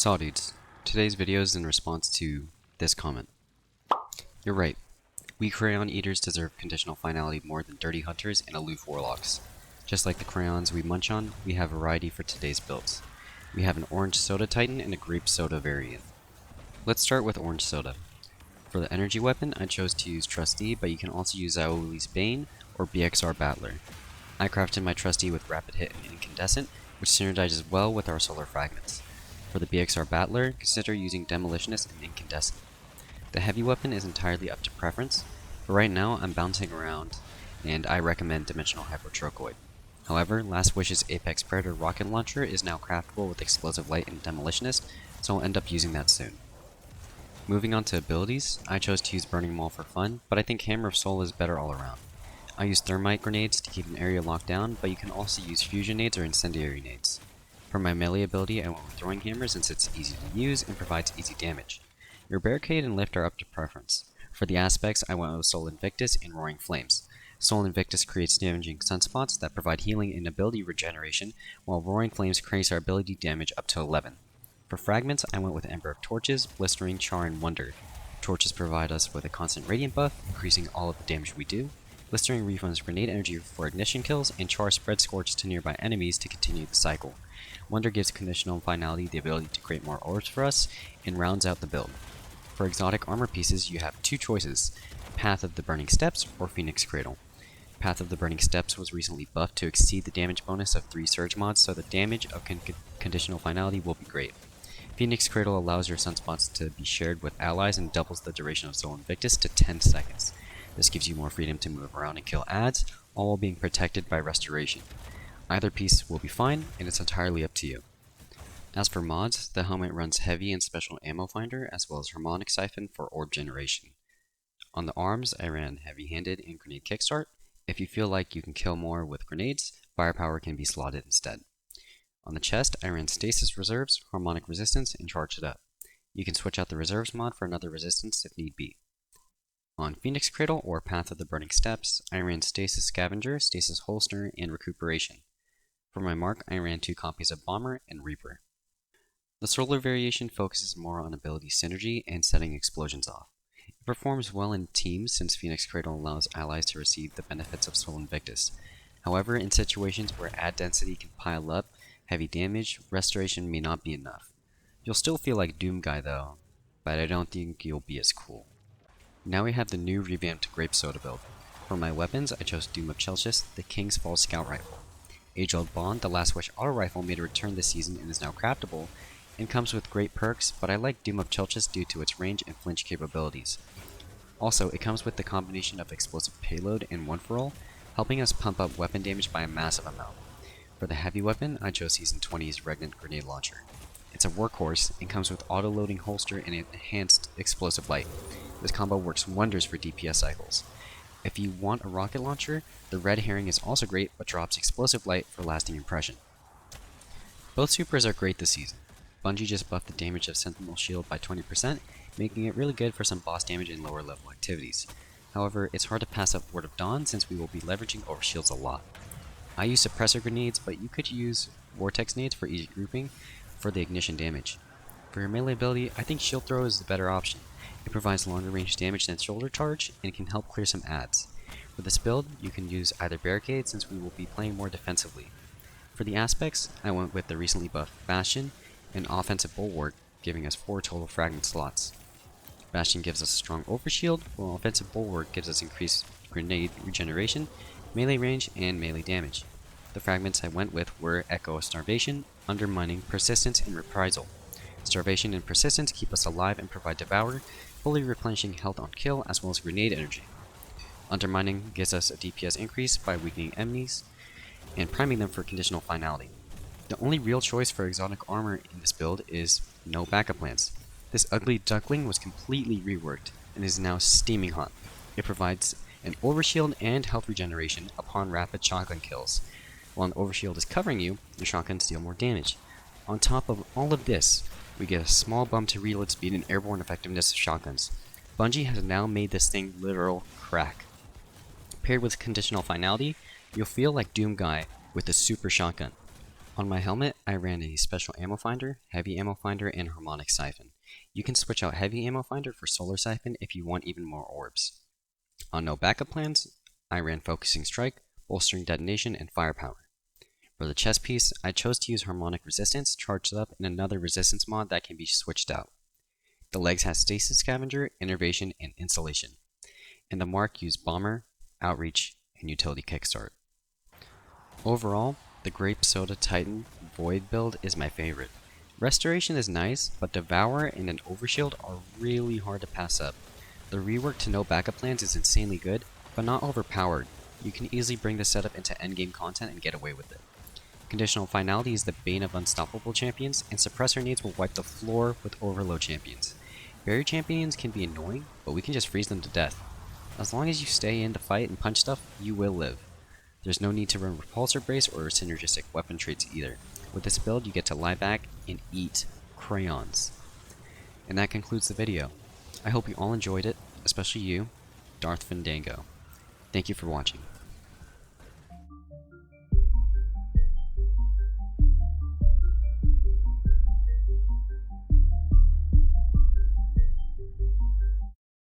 Saw dudes, today's video is in response to this comment. You're right, we crayon eaters deserve conditional finality more than dirty hunters and aloof warlocks. Just like the crayons we munch on, we have variety for today's builds. We have an orange soda titan and a grape soda variant. Let's start with orange soda. For the energy weapon, I chose to use Trustee, but you can also use Zaoli's Bane or BXR Battler. I crafted my Trustee with Rapid Hit and Incandescent, which synergizes well with our solar fragments. For the BXR Battler, consider using Demolitionist and Incandescent. The heavy weapon is entirely up to preference, but right now I'm bouncing around, and I recommend Dimensional Hypertrochoid. However, Last Wish's Apex Predator Rocket Launcher is now craftable with Explosive Light and Demolitionist, so I'll end up using that soon. Moving on to abilities, I chose to use Burning Maul for fun, but I think Hammer of Soul is better all around. I use Thermite Grenades to keep an area locked down, but you can also use Fusion Nades or Incendiary Nades. For my melee ability, I went with Throwing Hammer since it's easy to use and provides easy damage. Your Barricade and Lift are up to preference. For the aspects, I went with Soul Invictus and Roaring Flames. Soul Invictus creates damaging sunspots that provide healing and ability regeneration, while Roaring Flames cranks our ability damage up to 11. For fragments, I went with Ember of Torches, Blistering, Char, and Wonder. Torches provide us with a constant radiant buff, increasing all of the damage we do. Blistering refunds grenade energy for ignition kills, and Char spreads Scorch to nearby enemies to continue the cycle. Wonder gives Conditional Finality the ability to create more orbs for us, and rounds out the build. For exotic armor pieces, you have two choices, Path of the Burning Steps or Phoenix Cradle. Path of the Burning Steps was recently buffed to exceed the damage bonus of 3 Surge mods, so the damage of Conditional Finality will be great. Phoenix Cradle allows your sunspots to be shared with allies and doubles the duration of Soul Invictus to 10 seconds. This gives you more freedom to move around and kill adds, all while being protected by Restoration. Either piece will be fine, and it's entirely up to you. As for mods, the helmet runs Heavy and Special Ammo Finder, as well as Harmonic Siphon for orb generation. On the arms, I ran Heavy Handed and Grenade Kickstart. If you feel like you can kill more with grenades, Firepower can be slotted instead. On the chest, I ran Stasis Reserves, Harmonic Resistance, and Charged It Up. You can switch out the Reserves mod for another resistance if need be. On Phoenix Cradle or Path of the Burning Steps, I ran Stasis Scavenger, Stasis Holster, and Recuperation. For my mark, I ran 2 copies of Bomber and Reaper. The solar variation focuses more on ability synergy and setting explosions off. It performs well in teams since Phoenix Cradle allows allies to receive the benefits of Soul Invictus. However, in situations where ad density can pile up heavy damage, Restoration may not be enough. You'll still feel like Doom Guy though, but I don't think you'll be as cool. Now we have the new revamped Grape Soda build. For my weapons, I chose Doom of Chelchis, the King's Fall Scout Rifle. Age-old Bond, the Last Wish Auto Rifle, made a return this season and is now craftable, and comes with great perks, but I like Doom of Chelchis due to its range and flinch capabilities. Also, it comes with the combination of explosive payload and one for all, helping us pump up weapon damage by a massive amount. For the heavy weapon, I chose Season 20's Regnant Grenade Launcher. It's a workhorse and comes with auto-loading holster and enhanced explosive light. This combo works wonders for DPS cycles. If you want a rocket launcher, the Red Herring is also great but drops explosive light for lasting impression. Both supers are great this season. Bungie just buffed the damage of Sentinel Shield by 20%, making it really good for some boss damage and lower level activities. However, it's hard to pass up Word of Dawn since we will be leveraging over shields a lot. I use Suppressor Grenades, but you could use Vortex Nades for easy grouping for the ignition damage. For your melee ability, I think Shield Throw is the better option. It provides longer range damage than Shoulder Charge, and can help clear some adds. For this build, you can use either Barricade since we will be playing more defensively. For the aspects, I went with the recently buffed Bastion and Offensive Bulwark, giving us 4 total fragment slots. Bastion gives us a strong overshield, while Offensive Bulwark gives us increased grenade regeneration, melee range, and melee damage. The fragments I went with were Echo of Starvation, Undermining, Persistence, and Reprisal. Starvation and Persistence keep us alive and provide Devour, fully replenishing health on kill as well as grenade energy. Undermining gives us a DPS increase by weakening enemies, and priming them for Conditional Finality. The only real choice for exotic armor in this build is no backup plans. This ugly duckling was completely reworked and is now steaming hot. It provides an overshield and health regeneration upon rapid shotgun kills. While an overshield is covering you, your shotguns deal more damage. On top of all of this, we get a small bump to reload speed and airborne effectiveness of shotguns. Bungie has now made this thing literal crack. Paired with Conditional Finality, you'll feel like Doom Guy with a super shotgun. On my helmet, I ran a special ammo finder, heavy ammo finder, and harmonic siphon. You can switch out heavy ammo finder for solar siphon if you want even more orbs. On no backup plans, I ran focusing strike, bolstering detonation, and firepower. For the chest piece, I chose to use harmonic resistance charged up in another resistance mod that can be switched out. The legs has stasis scavenger, innervation, and insulation. And the mark used bomber, outreach, and utility kickstart. Overall, the Grape Soda Titan Void build is my favorite. Restoration is nice, but Devour and an Overshield are really hard to pass up. The rework to no backup plans is insanely good, but not overpowered. You can easily bring the setup into endgame content and get away with it. Conditional Finality is the bane of unstoppable champions, and Suppressor nades will wipe the floor with overload champions. Barrier champions can be annoying, but we can just freeze them to death. As long as you stay in to fight and punch stuff, you will live. There's no need to run Repulsor Brace or synergistic weapon traits either. With this build, you get to lie back and eat crayons. And that concludes the video. I hope you all enjoyed it, especially you, Darth Fandango. Thank you for watching.